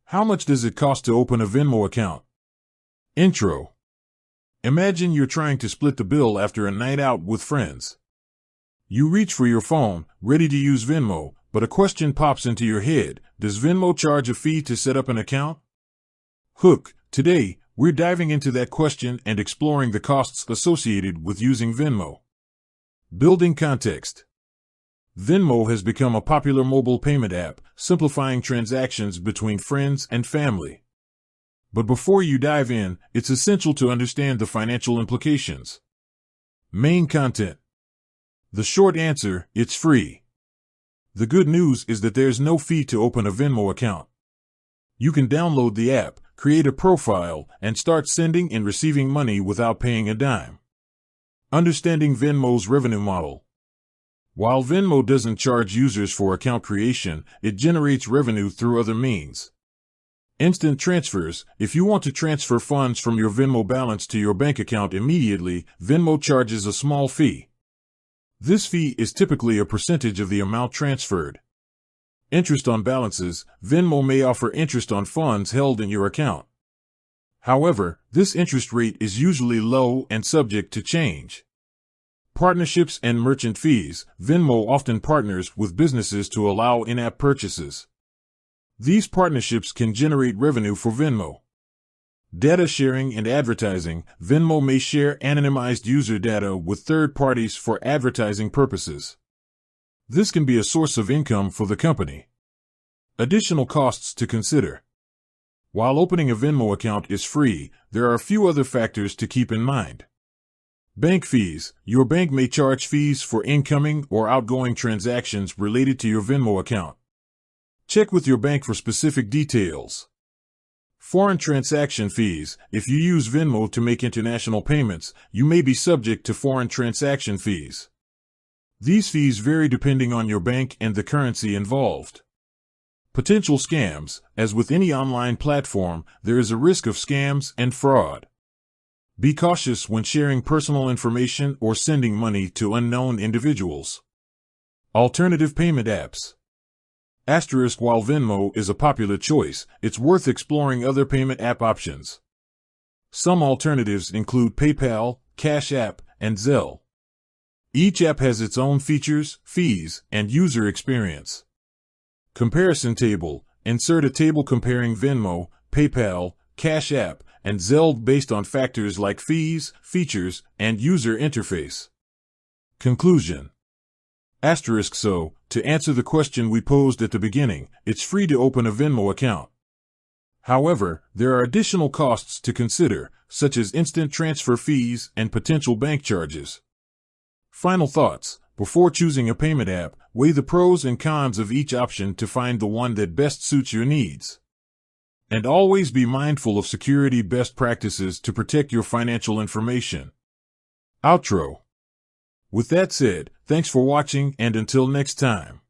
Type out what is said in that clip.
How much does it cost to open a Venmo account? Intro. Imagine you're trying to split the bill after a night out with friends. You reach for your phone, ready to use Venmo, but a question pops into your head. Does Venmo charge a fee to set up an account? Hook. Today, we're diving into that question and exploring the costs associated with using Venmo. Building context. Venmo has become a popular mobile payment app, simplifying transactions between friends and family. But before you dive in, it's essential to understand the financial implications. Main content. The short answer, it's free. The good news is that there's no fee to open a Venmo account. You can download the app, create a profile, and start sending and receiving money without paying a dime. Understanding Venmo's revenue model. While Venmo doesn't charge users for account creation, it generates revenue through other means. Instant transfers. If you want to transfer funds from your Venmo balance to your bank account immediately, Venmo charges a small fee. This fee is typically a percentage of the amount transferred. Interest on balances. Venmo may offer interest on funds held in your account. However, this interest rate is usually low and subject to change. Partnerships and merchant fees. Venmo often partners with businesses to allow in-app purchases. These partnerships can generate revenue for Venmo. Data sharing and advertising. Venmo may share anonymized user data with third parties for advertising purposes. This can be a source of income for the company. Additional costs to consider. While opening a Venmo account is free, there are a few other factors to keep in mind. Bank fees. Your bank may charge fees for incoming or outgoing transactions related to your Venmo account. Check with your bank for specific details. Foreign transaction fees. If you use Venmo to make international payments, you may be subject to foreign transaction fees. These fees vary depending on your bank and the currency involved. Potential scams. As with any online platform, there is a risk of scams and fraud. Be cautious when sharing personal information or sending money to unknown individuals. Alternative payment apps. Asterisk. While Venmo is a popular choice, it's worth exploring other payment app options. Some alternatives include PayPal, Cash App, and Zelle. Each app has its own features, fees, and user experience. Comparison table. Insert a table comparing Venmo, PayPal, Cash App, and Zelle based on factors like fees, features, and user interface. Conclusion. Asterisk. So, to answer the question we posed at the beginning, it's free to open a Venmo account. However, there are additional costs to consider, such as instant transfer fees and potential bank charges. Final thoughts. Before choosing a payment app, weigh the pros and cons of each option to find the one that best suits your needs. And always be mindful of security best practices to protect your financial information. Outro. With that said, thanks for watching, and until next time.